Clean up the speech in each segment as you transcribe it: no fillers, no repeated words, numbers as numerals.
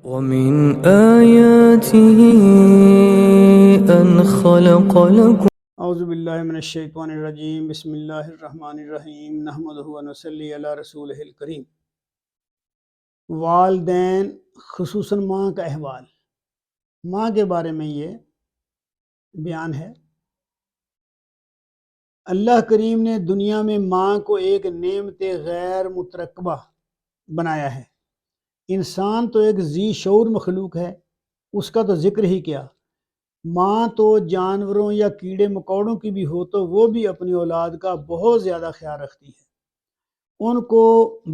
ومن آياته أن خلق لكم اعوذ باللہ من الشیطان الرجیم، بسم اللہ الرحمن الرحیم، نحمدہ و نصلی علی رسولہ الکریم۔ والدین خصوصاً ماں کا احوال، ماں کے بارے میں یہ بیان ہے۔ اللہ کریم نے دنیا میں ماں کو ایک نعمت غیر مترکبہ بنایا ہے۔ انسان تو ایک ذی شعور مخلوق ہے، اس کا تو ذکر ہی کیا۔ ماں تو جانوروں یا کیڑے مکوڑوں کی بھی ہو تو وہ بھی اپنی اولاد کا بہت زیادہ خیال رکھتی ہے، ان کو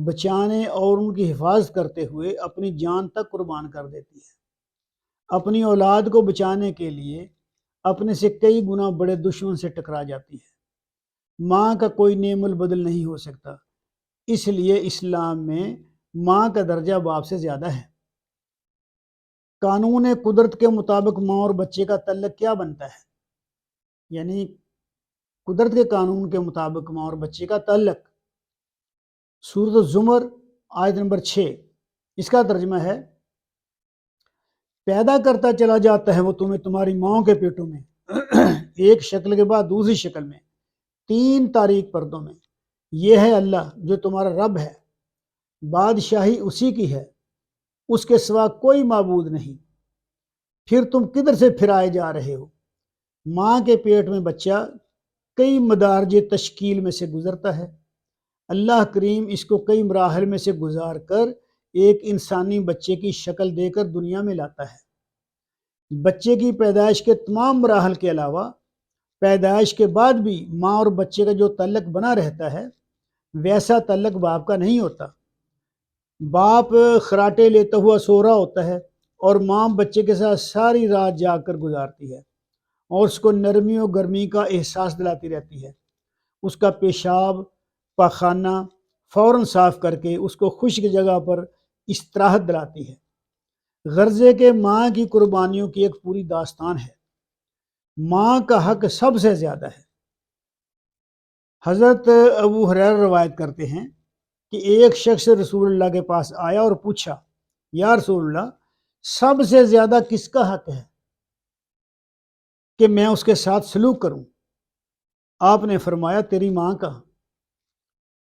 بچانے اور ان کی حفاظت کرتے ہوئے اپنی جان تک قربان کر دیتی ہے۔ اپنی اولاد کو بچانے کے لیے اپنے سے کئی گنا بڑے دشمن سے ٹکرا جاتی ہے۔ ماں کا کوئی نعم البدل نہیں ہو سکتا، اس لیے اسلام میں ماں کا درجہ باپ سے زیادہ ہے۔ قانون قدرت کے مطابق ماں اور بچے کا تعلق کیا بنتا ہے؟ یعنی قدرت کے قانون کے مطابق ماں اور بچے کا تعلق۔ سورۃ الزمر آیت نمبر 6، اس کا ترجمہ ہے: پیدا کرتا چلا جاتا ہے وہ تمہیں تمہاری ماں کے پیٹوں میں، ایک شکل کے بعد دوسری شکل میں، 3 تاریک پردوں میں۔ یہ ہے اللہ جو تمہارا رب ہے، بادشاہی اسی کی ہے، اس کے سوا کوئی معبود نہیں۔ پھر تم کدھر سے پھر آئے جا رہے ہو؟ ماں کے پیٹ میں بچہ کئی مدارج تشکیل میں سے گزرتا ہے۔ اللہ کریم اس کو کئی مراحل میں سے گزار کر ایک انسانی بچے کی شکل دے کر دنیا میں لاتا ہے۔ بچے کی پیدائش کے تمام مراحل کے علاوہ پیدائش کے بعد بھی ماں اور بچے کا جو تعلق بنا رہتا ہے ویسا تعلق باپ کا نہیں ہوتا۔ باپ خراٹے لیتا ہوا سو رہا ہوتا ہے اور ماں بچے کے ساتھ ساری رات جاگ کر گزارتی ہے اور اس کو نرمی و گرمی کا احساس دلاتی رہتی ہے۔ اس کا پیشاب پاخانہ فوراً صاف کر کے اس کو خشک جگہ پر استراحت دلاتی ہے۔ غرضے کہ ماں کی قربانیوں کی ایک پوری داستان ہے۔ ماں کا حق سب سے زیادہ ہے۔ حضرت ابو ہریرہ روایت کرتے ہیں کہ ایک شخص رسول اللہ کے پاس آیا اور پوچھا: یا رسول اللہ، سب سے زیادہ کس کا حق ہے کہ میں اس کے ساتھ سلوک کروں؟ آپ نے فرمایا تیری ماں کا۔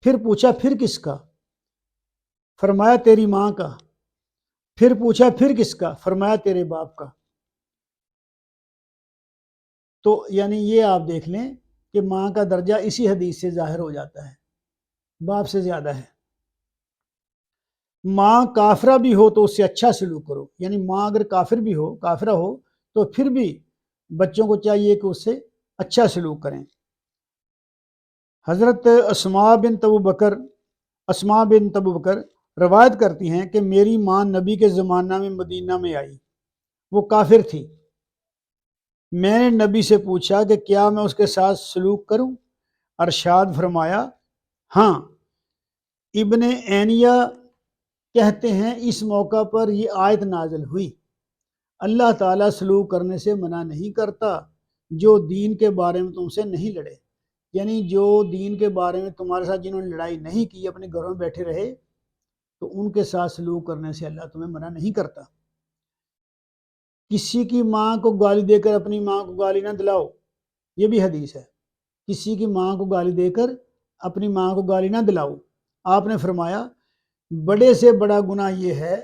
پھر پوچھا پھر کس کا؟ فرمایا تیری ماں کا۔ پھر پوچھا پھر کس کا؟ فرمایا تیرے باپ کا۔ تو یعنی یہ آپ دیکھ لیں کہ ماں کا درجہ اسی حدیث سے ظاہر ہو جاتا ہے، باپ سے زیادہ ہے۔ ماں کافرہ بھی ہو تو اس سے اچھا سلوک کرو، یعنی ماں اگر کافرہ ہو تو پھر بھی بچوں کو چاہیے کہ اس سے اچھا سلوک کریں۔ حضرت اسماء بنت ابو بکر روایت کرتی ہیں کہ میری ماں نبی کے زمانہ میں مدینہ میں آئی، وہ کافر تھی۔ میں نے نبی سے پوچھا کہ کیا میں اس کے ساتھ سلوک کروں؟ ارشاد فرمایا ہاں۔ ابن عینیہ کہتے ہیں اس موقع پر یہ آیت نازل ہوئی: اللہ تعالیٰ سلوک کرنے سے منع نہیں کرتا جو دین کے بارے میں تم سے نہیں لڑے، یعنی جو دین کے بارے میں تمہارے ساتھ جنہوں نے لڑائی نہیں کی اپنے گھروں میں بیٹھے رہے تو ان کے ساتھ سلوک کرنے سے اللہ تمہیں منع نہیں کرتا۔ کسی کی ماں کو گالی دے کر اپنی ماں کو گالی نہ دلاؤ، یہ بھی حدیث ہے۔ کسی کی ماں کو گالی دے کر اپنی ماں کو گالی نہ دلاؤ۔ آپ نے فرمایا بڑے سے بڑا گناہ یہ ہے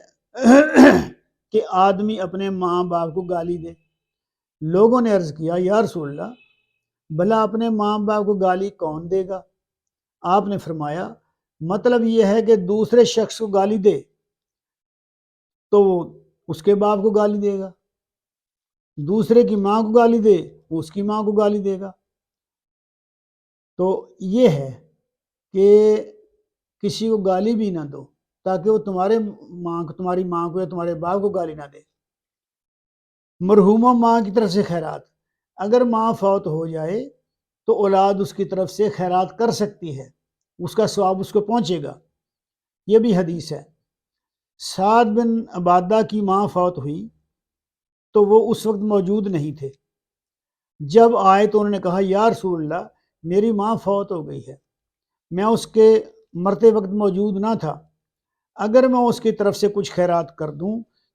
کہ آدمی اپنے ماں باپ کو گالی دے۔ لوگوں نے عرض کیا یا رسول اللہ، بھلا اپنے ماں باپ کو گالی کون دے گا؟ آپ نے فرمایا مطلب یہ ہے کہ دوسرے شخص کو گالی دے تو وہ اس کے باپ کو گالی دے گا، دوسرے کی ماں کو گالی دے وہ اس کی ماں کو گالی دے گا۔ تو یہ ہے کہ کسی کو گالی بھی نہ دو تاکہ وہ تمہاری ماں کو یا تمہارے باپ کو گالی نہ دے۔ مرحومہ ماں کی طرف سے خیرات، اگر ماں فوت ہو جائے تو اولاد اس کی طرف سے خیرات کر سکتی ہے، اس کا ثواب اس کو پہنچے گا، یہ بھی حدیث ہے۔ سعد بن عبادہ کی ماں فوت ہوئی تو وہ اس وقت موجود نہیں تھے۔ جب آئے تو انہوں نے کہا یا رسول اللہ، میری ماں فوت ہو گئی ہے، میں اس کے مرتے وقت موجود نہ تھا، اگر میں اس کی طرف سے کچھ خیرات کر دوں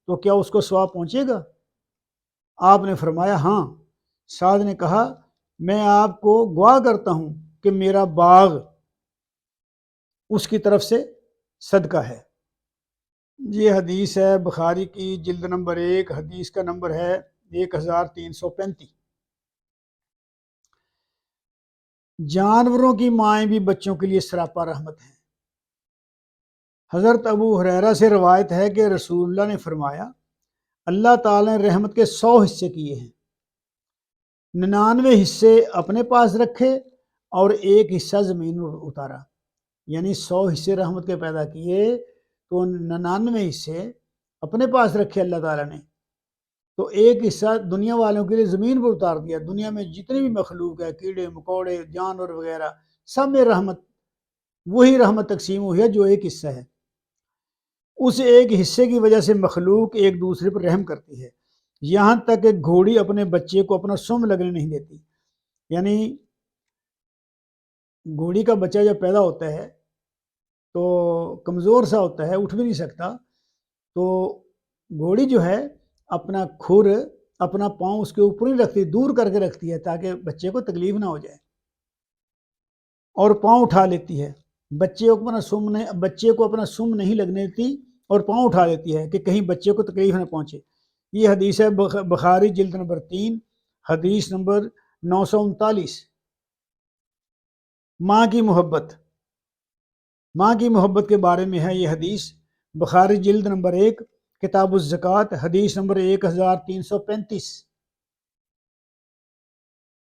تو کیا اس کو ثواب پہنچے گا؟ آپ نے فرمایا ہاں۔ سعد نے کہا میں آپ کو گواہ کرتا ہوں کہ میرا باغ اس کی طرف سے صدقہ ہے۔ یہ حدیث ہے بخاری کی جلد نمبر 1، حدیث کا نمبر ہے 1335۔ جانوروں کی مائیں بھی بچوں کے لیے سراپا رحمت ہیں۔ حضرت ابو ہریرہ سے روایت ہے کہ رسول اللہ نے فرمایا اللہ تعالیٰ نے رحمت کے 100 حصے کیے ہیں، 99 حصے اپنے پاس رکھے اور ایک حصہ زمین میں اتارا، یعنی 100 حصے رحمت کے پیدا کیے تو 99 حصے اپنے پاس رکھے اللہ تعالیٰ نے، تو ایک حصہ دنیا والوں کے لیے زمین پر اتار دیا۔ دنیا میں جتنی بھی مخلوق ہے، کیڑے مکوڑے جانور وغیرہ، سب میں رحمت، وہی رحمت تقسیم ہوئی ہے جو ایک حصہ ہے۔ اس ایک حصے کی وجہ سے مخلوق ایک دوسرے پر رحم کرتی ہے، یہاں تک کہ گھوڑی اپنے بچے کو اپنا سم لگنے نہیں دیتی۔ یعنی گھوڑی کا بچہ جب پیدا ہوتا ہے تو کمزور سا ہوتا ہے، اٹھ بھی نہیں سکتا، تو گھوڑی جو ہے اپنا کھر، اپنا پاؤں اس کے اوپر نہیں رکھتی، دور کر کے رکھتی ہے تاکہ بچے کو تکلیف نہ ہو جائے، اور پاؤں اٹھا لیتی ہے۔ بچے کو اپنا سم نہیں لگنے دیتی اور پاؤں اٹھا لیتی ہے کہ کہیں بچے کو تکلیف نہ پہنچے۔ یہ حدیث ہے بخاری جلد نمبر 3، حدیث نمبر 939۔ ماں کی محبت کے بارے میں ہے یہ حدیث، بخاری جلد نمبر 1، کتاب الزکوٰۃ، حدیث نمبر 1335۔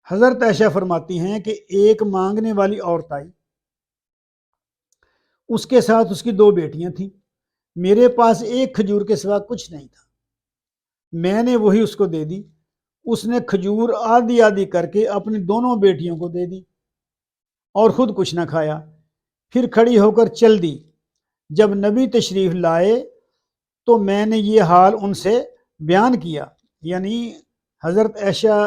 حضرت عائشہ فرماتی ہیں کہ ایک مانگنے والی عورت آئی، اس کے ساتھ اس کی 2 بیٹیاں تھیں، میرے پاس ایک کھجور کے سوا کچھ نہیں تھا، میں نے وہی اس کو دے دی، اس نے کھجور آدھی آدھی کر کے اپنی دونوں بیٹیوں کو دے دی اور خود کچھ نہ کھایا، پھر کھڑی ہو کر چل دی۔ جب نبی تشریف لائے تو میں نے یہ حال ان سے بیان کیا، یعنی حضرت عائشہ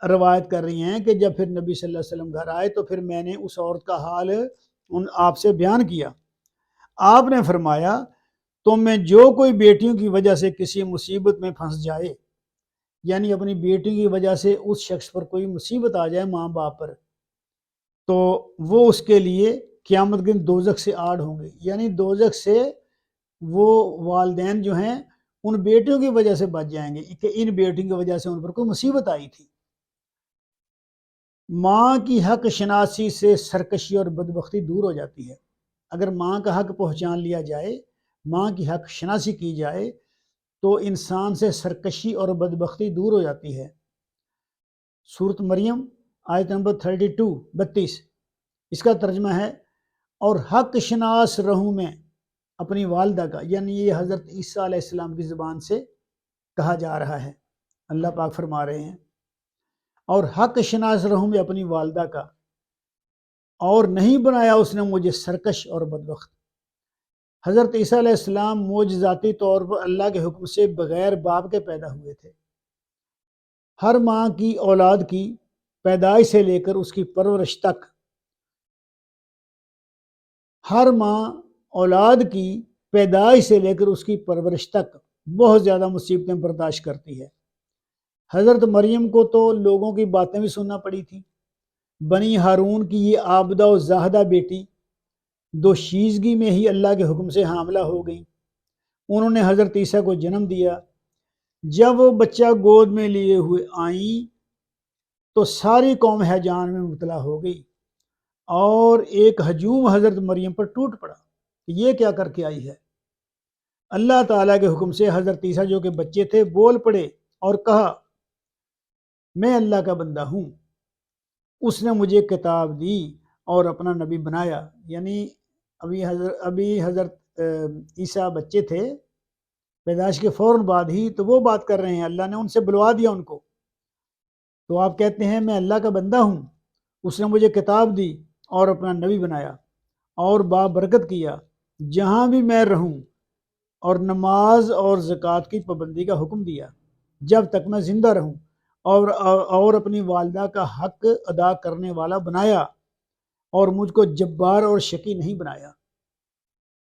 روایت کر رہی ہیں کہ جب پھر نبی صلی اللہ علیہ وسلم گھر آئے تو پھر میں نے اس عورت کا حال آپ سے بیان کیا۔ آپ نے فرمایا تم میں جو کوئی بیٹیوں کی وجہ سے کسی مصیبت میں پھنس جائے، یعنی اپنی بیٹی کی وجہ سے اس شخص پر کوئی مصیبت آ جائے، ماں باپ پر، تو وہ اس کے لیے قیامت کے دن دوزخ سے آڑ ہوں گے، یعنی دوزخ سے وہ والدین جو ہیں ان بیٹیوں کی وجہ سے بچ جائیں گے کہ ان بیٹیوں کی وجہ سے ان پر کوئی مصیبت آئی تھی۔ ماں کی حق شناسی سے سرکشی اور بدبختی دور ہو جاتی ہے۔ اگر ماں کا حق پہچان لیا جائے، ماں کی حق شناسی کی جائے تو انسان سے سرکشی اور بدبختی دور ہو جاتی ہے۔ سورۃ مریم آیت نمبر 32 اس کا ترجمہ ہے اور حق شناس رہوں میں اپنی والدہ کا، یعنی یہ حضرت عیسیٰ علیہ السلام کی زبان سے کہا جا رہا ہے۔ اللہ پاک فرما رہے ہیں اور حق شناس رہوں میں اپنی والدہ کا، اور نہیں بنایا اس نے مجھے سرکش اور بدبخت۔ حضرت عیسیٰ علیہ السلام معجزاتی طور پر اللہ کے حکم سے بغیر باپ کے پیدا ہوئے تھے۔ ہر ماں کی اولاد کی پیدائش سے لے کر اس کی پرورش تک، ہر ماں اولاد کی پیدائش سے لے کر اس کی پرورش تک بہت زیادہ مصیبتیں برداشت کرتی ہے۔ حضرت مریم کو تو لوگوں کی باتیں بھی سننا پڑی تھی۔ بنی ہارون کی یہ عابدہ و زاہدہ بیٹی دوشیزگی میں ہی اللہ کے حکم سے حاملہ ہو گئیں۔ انہوں نے حضرت عیسیٰ کو جنم دیا۔ جب وہ بچہ گود میں لیے ہوئے آئیں تو ساری قوم ہیجان میں مبتلا ہو گئی اور ایک ہجوم حضرت مریم پر ٹوٹ پڑا کہ یہ کیا کر کے آئی ہے۔ اللہ تعالیٰ کے حکم سے حضرت عیسیٰ جو کہ بچے تھے بول پڑے اور کہا میں اللہ کا بندہ ہوں، اس نے مجھے کتاب دی اور اپنا نبی بنایا۔ یعنی ابھی حضرت عیسیٰ بچے تھے، پیدائش کے فوراً بعد ہی تو وہ بات کر رہے ہیں، اللہ نے ان سے بلوا دیا ان کو، تو آپ کہتے ہیں میں اللہ کا بندہ ہوں، اس نے مجھے کتاب دی اور اپنا نبی بنایا اور بابرکت کیا جہاں بھی میں رہوں، اور نماز اور زکوٰۃ کی پابندی کا حکم دیا جب تک میں زندہ رہوں، اور اپنی والدہ کا حق ادا کرنے والا بنایا اور مجھ کو جبار اور شقی نہیں بنایا۔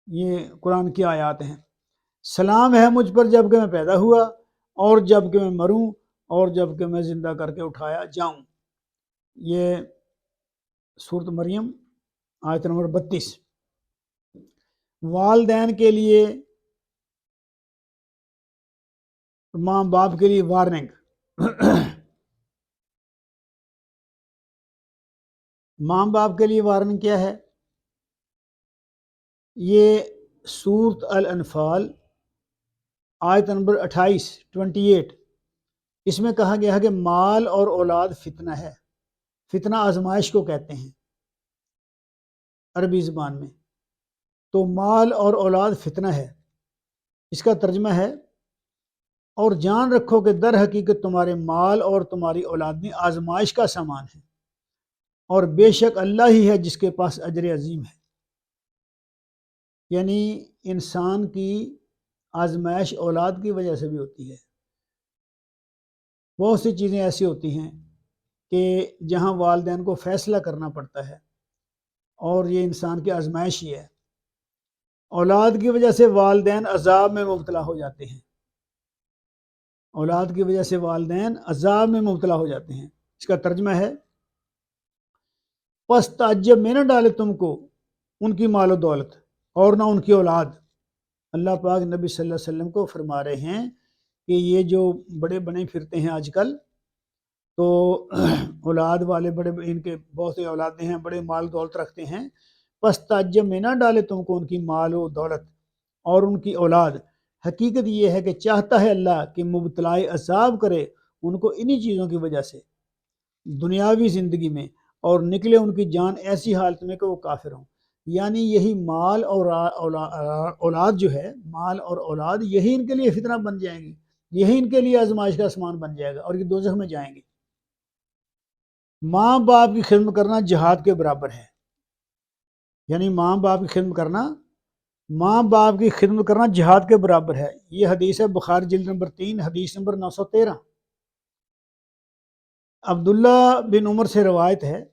یہ قرآن کی آیات ہیں۔ سلام ہے مجھ پر جب کہ میں پیدا ہوا اور جب کہ میں مروں اور جب کہ میں زندہ کر کے اٹھایا جاؤں۔ یہ سورۃ مریم آیت نمبر 32۔ والدین کے لیے، ماں باپ کے لیے وارننگ۔ ماں باپ کے لیے وارننگ کیا ہے؟ یہ سورۃ الانفال آیت نمبر 28 اس میں کہا گیا ہے کہ مال اور اولاد فتنہ ہے۔ فتنہ آزمائش کو کہتے ہیں عربی زبان میں، تو مال اور اولاد فتنہ ہے۔ اس کا ترجمہ ہے، اور جان رکھو کہ در حقیقت تمہارے مال اور تمہاری اولاد میں آزمائش کا سامان ہے، اور بے شک اللہ ہی ہے جس کے پاس اجر عظیم ہے۔ یعنی انسان کی آزمائش اولاد کی وجہ سے بھی ہوتی ہے۔ بہت سی چیزیں ایسی ہوتی ہیں کہ جہاں والدین کو فیصلہ کرنا پڑتا ہے، اور یہ انسان کی آزمائش ہی ہے۔ اولاد کی وجہ سے والدین عذاب میں مبتلا ہو جاتے ہیں، اولاد کی وجہ سے والدین عذاب میں مبتلا ہو جاتے ہیں۔ اس کا ترجمہ ہے، پس تعجب میں نہ ڈالے تم کو ان کی مال و دولت اور نہ ان کی اولاد۔ اللہ پاک نبی صلی اللہ علیہ وسلم کو فرما رہے ہیں کہ یہ جو بڑے بنے پھرتے ہیں آج کل، تو اولاد والے بڑے، ان کے بہت سے اولادیں ہیں، بڑے مال دولت رکھتے ہیں، پس تعجب میں نہ ڈالے تم کو ان کی مال و دولت اور ان کی اولاد۔ حقیقت یہ ہے کہ چاہتا ہے اللہ کہ مبتلائے عذاب کرے ان کو انہی چیزوں کی وجہ سے دنیاوی زندگی میں، اور نکلے ان کی جان ایسی حالت میں کہ وہ کافر ہوں۔ یعنی یہی مال اور اولاد جو ہے، مال اور اولاد، یہی ان کے لیے فتنہ بن جائیں گی، یہی ان کے لیے آزمائش کا سامان بن جائے گا، اور یہ دوزخ میں جائیں گے۔ ماں باپ کی خدمت کرنا جہاد کے برابر ہے۔ یعنی ماں باپ کی خدمت کرنا جہاد کے برابر ہے۔ یہ حدیث ہے بخاری جلد نمبر 3 حدیث نمبر 913۔ عبداللہ بن عمر سے روایت ہے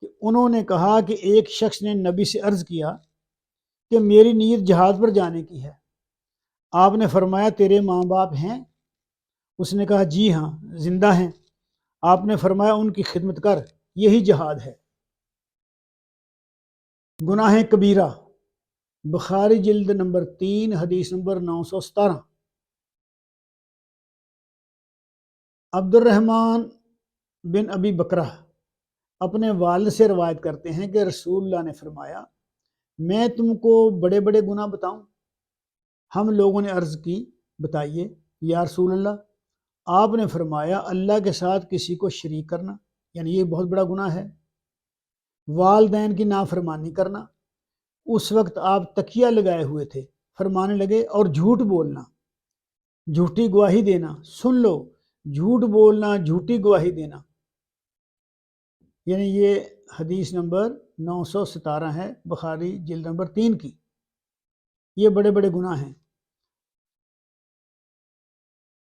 کہ انہوں نے کہا کہ ایک شخص نے نبی سے عرض کیا کہ میری نیت جہاد پر جانے کی ہے۔ آپ نے فرمایا تیرے ماں باپ ہیں؟ اس نے کہا جی ہاں، زندہ ہیں۔ آپ نے فرمایا ان کی خدمت کر، یہی جہاد ہے۔ گناہ کبیرہ، بخاری جلد نمبر 3 حدیث نمبر 917۔ عبد الرحمن بن ابی بکرہ اپنے والد سے روایت کرتے ہیں کہ رسول اللہ نے فرمایا، میں تم کو بڑے بڑے گناہ بتاؤں؟ ہم لوگوں نے عرض کی، بتائیے یا رسول اللہ۔ آپ نے فرمایا، اللہ کے ساتھ کسی کو شریک کرنا، یعنی یہ بہت بڑا گناہ ہے۔ والدین کی نافرمانی کرنا۔ اس وقت آپ تکیہ لگائے ہوئے تھے، فرمانے لگے، اور جھوٹ بولنا، جھوٹی گواہی دینا۔ سن لو، جھوٹ بولنا، جھوٹی گواہی دینا۔ یعنی یہ حدیث نمبر 917 ہے بخاری جلد نمبر 3 کی۔ یہ بڑے بڑے گناہ ہیں۔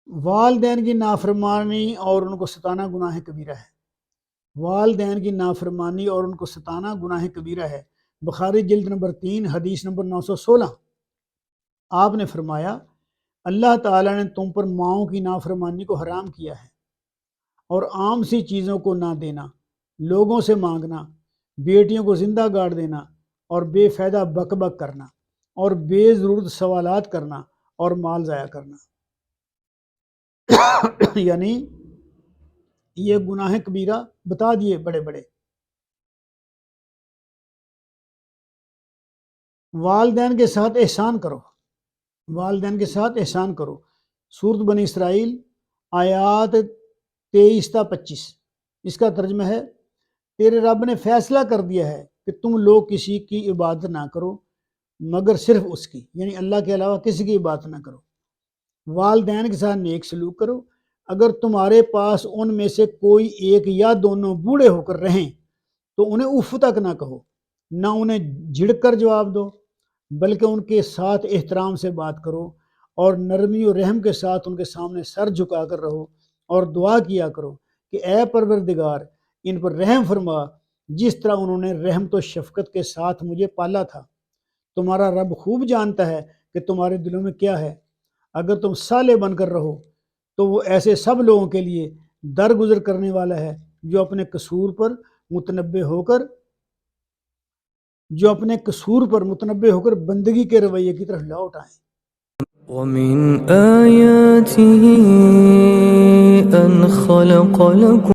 والدین کی نافرمانی اور ان کو ستانا گناہ کبیرہ ہے۔ والدین کی نافرمانی اور ان کو ستانا گناہ کبیرہ ہے۔ بخاری جلد نمبر 3 حدیث نمبر 916۔ آپ نے فرمایا، اللہ تعالیٰ نے تم پر ماؤں کی نافرمانی کو حرام کیا ہے، اور عام سی چیزوں کو نہ دینا، لوگوں سے مانگنا، بیٹیوں کو زندہ گاڑ دینا، اور بے فائدہ بک بک کرنا، اور بے ضرورت سوالات کرنا، اور مال ضائع کرنا۔ یعنی یہ گناہ کبیرہ بتا دیے بڑے بڑے۔ والدین کے ساتھ احسان کرو، والدین کے ساتھ احسان کرو۔ سورۃ بنی اسرائیل آیات 23 تا 25۔ اس کا ترجمہ ہے، تیرے رب نے فیصلہ کر دیا ہے کہ تم لوگ کسی کی عبادت نہ کرو مگر صرف اس کی، یعنی اللہ کے علاوہ کسی کی عبادت نہ کرو۔ والدین کے ساتھ نیک سلوک کرو۔ اگر تمہارے پاس ان میں سے کوئی ایک یا دونوں بوڑھے ہو کر رہیں تو انہیں اف تک نہ کہو، نہ انہیں جھڑک کر جواب دو، بلکہ ان کے ساتھ احترام سے بات کرو، اور نرمی و رحم کے ساتھ ان کے سامنے سر جھکا کر رہو، اور دعا کیا کرو کہ اے پروردگار، ان پر رحم فرما جس طرح انہوں نے رحمت و شفقت کے ساتھ مجھے پالا تھا۔ تمہارا رب خوب جانتا ہے کہ تمہارے دلوں میں کیا ہے۔ اگر تم صالح بن کر رہو تو وہ ایسے سب لوگوں کے لیے درگزر کرنے والا ہے جو اپنے قصور پر متنبع ہو کر بندگی کے رویے کی طرف لوٹ آئیں۔ ومن آياته أن خلق لكم